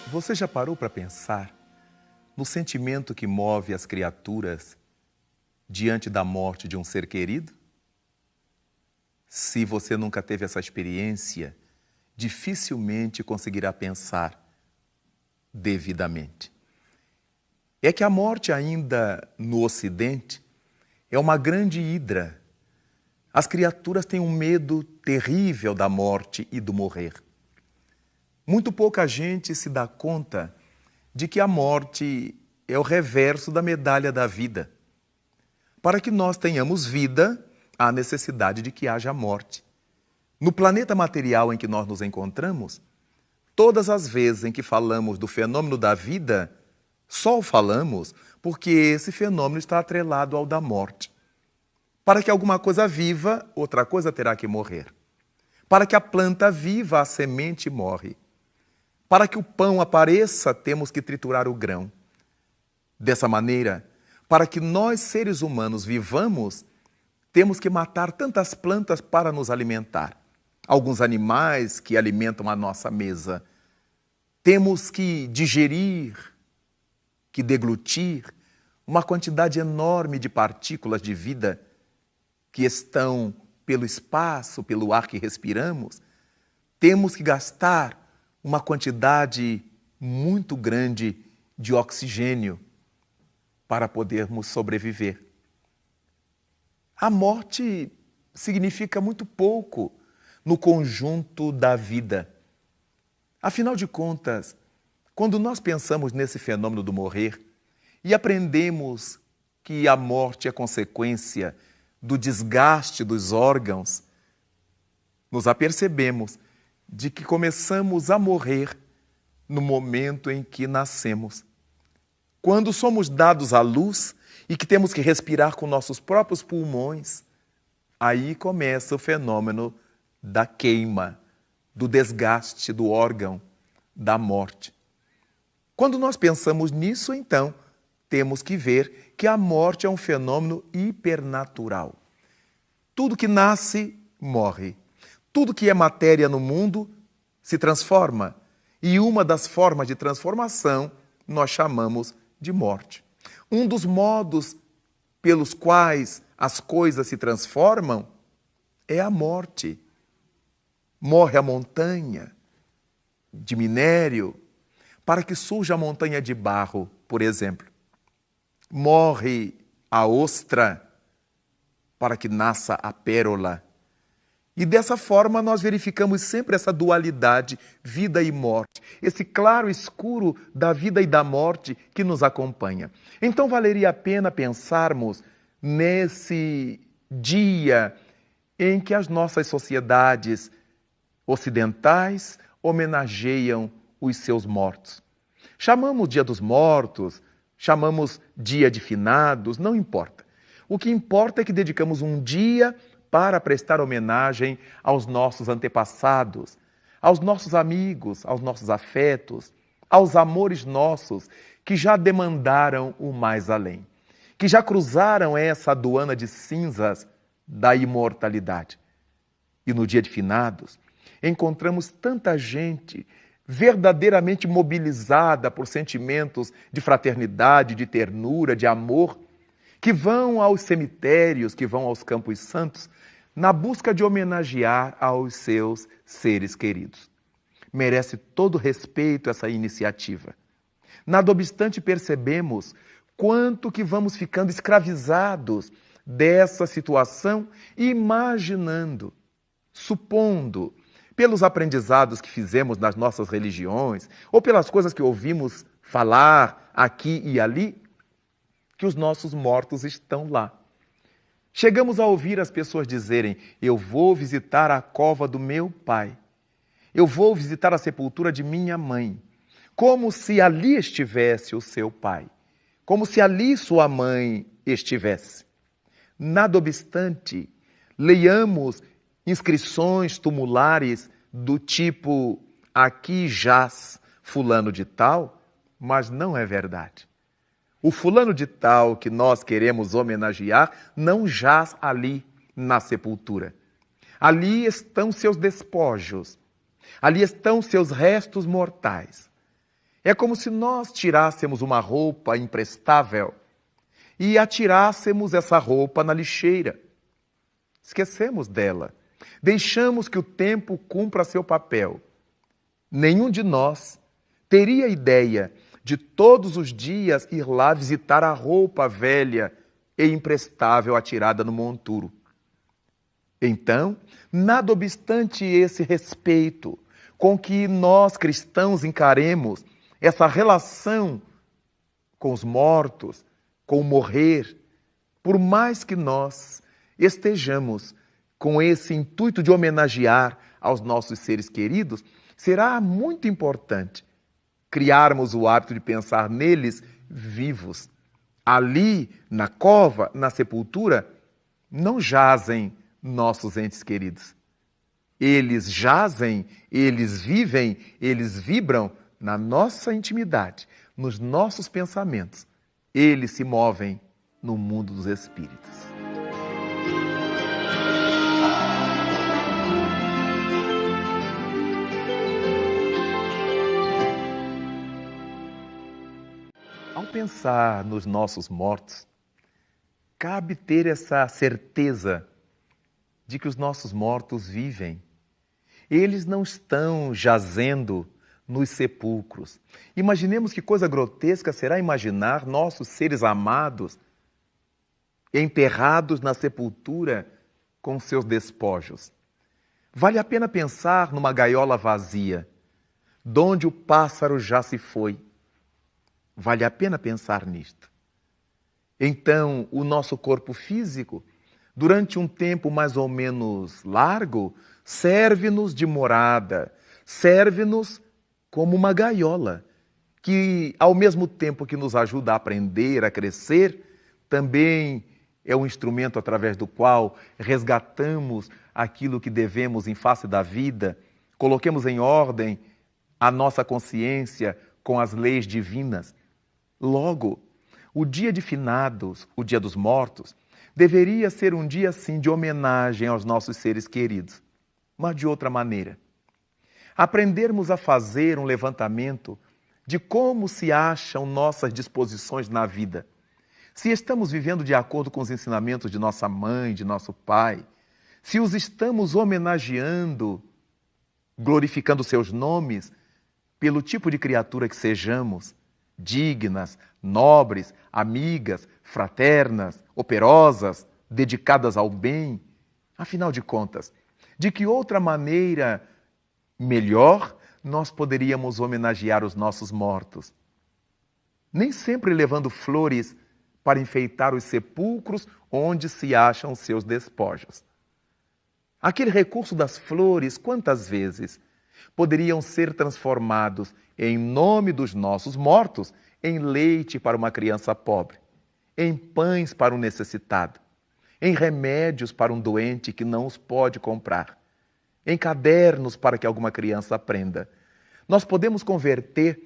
Você já parou para pensar no sentimento que move as criaturas diante da morte de um ser querido? Se você nunca teve essa experiência, dificilmente conseguirá pensar devidamente. É que a morte ainda no Ocidente é uma grande hidra. As criaturas têm um medo terrível da morte e do morrer. Muito pouca gente se dá conta de que a morte é o reverso da medalha da vida. Para que nós tenhamos vida, há necessidade de que haja morte. No planeta material em que nós nos encontramos, todas as vezes em que falamos do fenômeno da vida, só o falamos porque esse fenômeno está atrelado ao da morte. Para que alguma coisa viva, outra coisa terá que morrer. Para que a planta viva, a semente morre. Para que o pão apareça, temos que triturar o grão. Dessa maneira, para que nós, seres humanos, vivamos, temos que matar tantas plantas para nos alimentar. Alguns animais que alimentam a nossa mesa. Temos que digerir, que deglutir uma quantidade enorme de partículas de vida que estão pelo espaço, pelo ar que respiramos. Temos que gastar uma quantidade muito grande de oxigênio para podermos sobreviver. A morte significa muito pouco no conjunto da vida. Afinal de contas, quando nós pensamos nesse fenômeno do morrer e aprendemos que a morte é consequência do desgaste dos órgãos, nos apercebemos de que começamos a morrer no momento em que nascemos. Quando somos dados à luz e que temos que respirar com nossos próprios pulmões, aí começa o fenômeno da queima, do desgaste do órgão, da morte. Quando nós pensamos nisso, então, temos que ver que a morte é um fenômeno hipernatural. Tudo que nasce, morre. Tudo que é matéria no mundo se transforma. E uma das formas de transformação nós chamamos de morte. Um dos modos pelos quais as coisas se transformam é a morte. Morre a montanha de minério para que surja a montanha de barro, por exemplo. Morre a ostra para que nasça a pérola. E dessa forma nós verificamos sempre essa dualidade, vida e morte, esse claro escuro da vida e da morte que nos acompanha. Então valeria a pena pensarmos nesse dia em que as nossas sociedades ocidentais homenageiam os seus mortos. Chamamos Dia dos Mortos, chamamos Dia de Finados, não importa. O que importa é que dedicamos um dia para prestar homenagem aos nossos antepassados, aos nossos amigos, aos nossos afetos, aos amores nossos que já demandaram o mais além, que já cruzaram essa aduana de cinzas da imortalidade. E no Dia de Finados, encontramos tanta gente verdadeiramente mobilizada por sentimentos de fraternidade, de ternura, de amor, que vão aos cemitérios, que vão aos campos santos, na busca de homenagear aos seus seres queridos. Merece todo respeito essa iniciativa. Nada obstante, percebemos quanto que vamos ficando escravizados dessa situação, imaginando, supondo, pelos aprendizados que fizemos nas nossas religiões, ou pelas coisas que ouvimos falar aqui e ali, que os nossos mortos estão lá. Chegamos a ouvir as pessoas dizerem: eu vou visitar a cova do meu pai, eu vou visitar a sepultura de minha mãe, como se ali estivesse o seu pai, como se ali sua mãe estivesse. Nada obstante, leiamos inscrições tumulares do tipo: aqui jaz fulano de tal, mas não é verdade. O fulano de tal que nós queremos homenagear não jaz ali na sepultura. Ali estão seus despojos. Ali estão seus restos mortais. É como se nós tirássemos uma roupa imprestável e atirássemos essa roupa na lixeira. Esquecemos dela. Deixamos que o tempo cumpra seu papel. Nenhum de nós teria ideia de todos os dias ir lá visitar a roupa velha e imprestável atirada no monturo. Então, nada obstante esse respeito com que nós cristãos encaremos essa relação com os mortos, com o morrer, por mais que nós estejamos com esse intuito de homenagear aos nossos seres queridos, será muito importante criarmos o hábito de pensar neles vivos. Ali, na cova, na sepultura, não jazem nossos entes queridos. Eles jazem, eles vivem, eles vibram na nossa intimidade, nos nossos pensamentos. Eles se movem no mundo dos espíritos. Ao pensar nos nossos mortos, cabe ter essa certeza de que os nossos mortos vivem. Eles não estão jazendo nos sepulcros. Imaginemos que coisa grotesca será imaginar nossos seres amados enterrados na sepultura com seus despojos. Vale a pena pensar numa gaiola vazia, donde o pássaro já se foi. Vale a pena pensar nisto. Então, o nosso corpo físico, durante um tempo mais ou menos largo, serve-nos de morada, serve-nos como uma gaiola, que ao mesmo tempo que nos ajuda a aprender, a crescer, também é um instrumento através do qual resgatamos aquilo que devemos em face da vida, coloquemos em ordem a nossa consciência com as leis divinas. Logo, o dia de finados, o dia dos mortos, deveria ser um dia, sim, de homenagem aos nossos seres queridos, mas de outra maneira. Aprendermos a fazer um levantamento de como se acham nossas disposições na vida. Se estamos vivendo de acordo com os ensinamentos de nossa mãe, de nosso pai, se os estamos homenageando, glorificando seus nomes, pelo tipo de criatura que sejamos, dignas, nobres, amigas, fraternas, operosas, dedicadas ao bem. Afinal de contas, de que outra maneira melhor nós poderíamos homenagear os nossos mortos? Nem sempre levando flores para enfeitar os sepulcros onde se acham seus despojos. Aquele recurso das flores, quantas vezes poderiam ser transformados em nome dos nossos mortos em leite para uma criança pobre, em pães para um necessitado, em remédios para um doente que não os pode comprar, em cadernos para que alguma criança aprenda. Nós podemos converter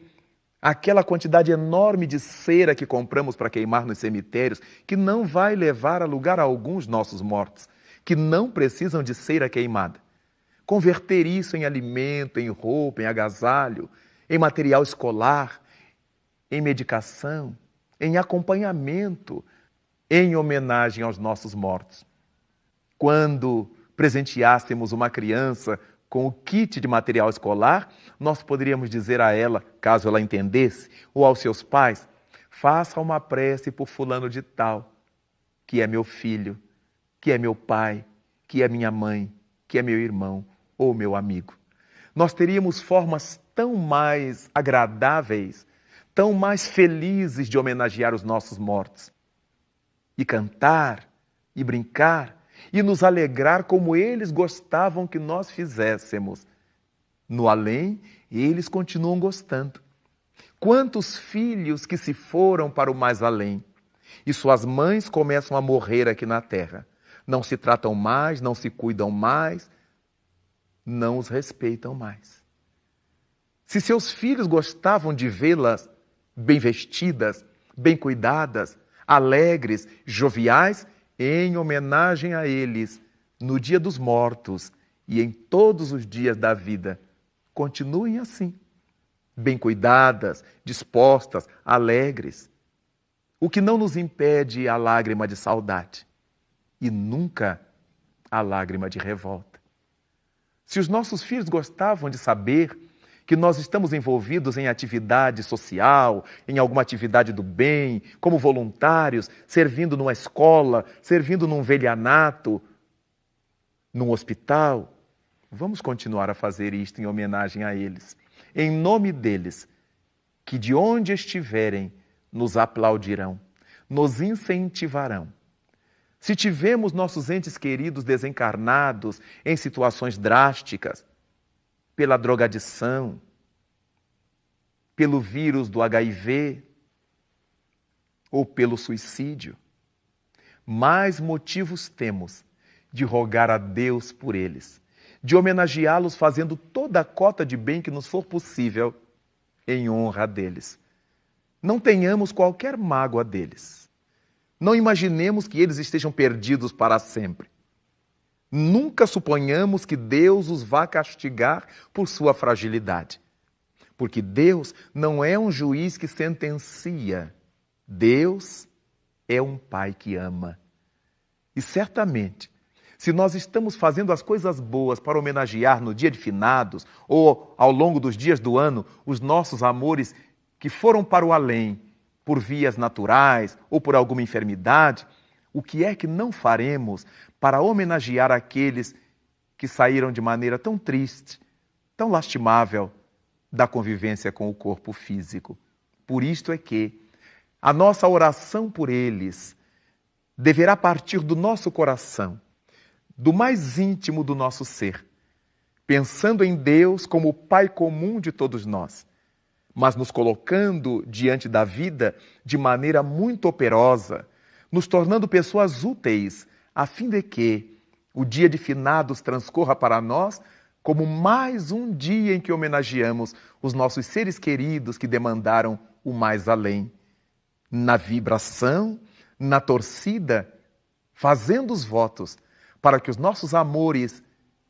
aquela quantidade enorme de cera que compramos para queimar nos cemitérios, que não vai levar a lugar algum os nossos mortos, que não precisam de cera queimada. Converter isso em alimento, em roupa, em agasalho, em material escolar, em medicação, em acompanhamento, em homenagem aos nossos mortos. Quando presenteássemos uma criança com o kit de material escolar, nós poderíamos dizer a ela, caso ela entendesse, ou aos seus pais, faça uma prece por fulano de tal, que é meu filho, que é meu pai, que é minha mãe, que é meu irmão ou meu amigo. Nós teríamos formas tão mais agradáveis, tão mais felizes de homenagear os nossos mortos. E cantar, e brincar, e nos alegrar como eles gostavam que nós fizéssemos. No além, eles continuam gostando. Quantos filhos que se foram para o mais além, e suas mães começam a morrer aqui na terra. Não se tratam mais, não se cuidam mais, não os respeitam mais. Se seus filhos gostavam de vê-las bem vestidas, bem cuidadas, alegres, joviais, em homenagem a eles, no dia dos mortos e em todos os dias da vida, continuem assim. bem cuidadas, dispostas, alegres. O que não nos impede a lágrima de saudade e nunca a lágrima de revolta. Se os nossos filhos gostavam de saber que nós estamos envolvidos em atividade social, em alguma atividade do bem, como voluntários, servindo numa escola, servindo num velhanato, num hospital, vamos continuar a fazer isto em homenagem a eles. Em nome deles, que de onde estiverem, nos aplaudirão, nos incentivarão. Se tivemos nossos entes queridos desencarnados em situações drásticas, pela drogadição, pelo vírus do HIV ou pelo suicídio, mais motivos temos de rogar a Deus por eles, de homenageá-los fazendo toda a cota de bem que nos for possível em honra deles. Não tenhamos qualquer mágoa deles. Não imaginemos que eles estejam perdidos para sempre. Nunca suponhamos que Deus os vá castigar por sua fragilidade. Porque Deus não é um juiz que sentencia. Deus é um pai que ama. E certamente, se nós estamos fazendo as coisas boas para homenagear no dia de finados ou ao longo dos dias do ano os nossos amores que foram para o além, por vias naturais ou por alguma enfermidade, o que é que não faremos para homenagear aqueles que saíram de maneira tão triste, tão lastimável da convivência com o corpo físico? Por isto é que a nossa oração por eles deverá partir do nosso coração, do mais íntimo do nosso ser, pensando em Deus como o Pai comum de todos nós, mas nos colocando diante da vida de maneira muito operosa, nos tornando pessoas úteis, a fim de que o dia de finados transcorra para nós como mais um dia em que homenageamos os nossos seres queridos que demandaram o mais além. Na vibração, na torcida, fazendo os votos para que os nossos amores,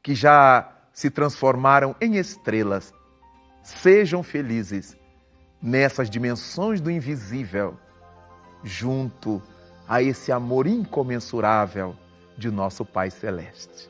que já se transformaram em estrelas, sejam felizes nessas dimensões do invisível, junto a esse amor incomensurável de nosso Pai Celeste.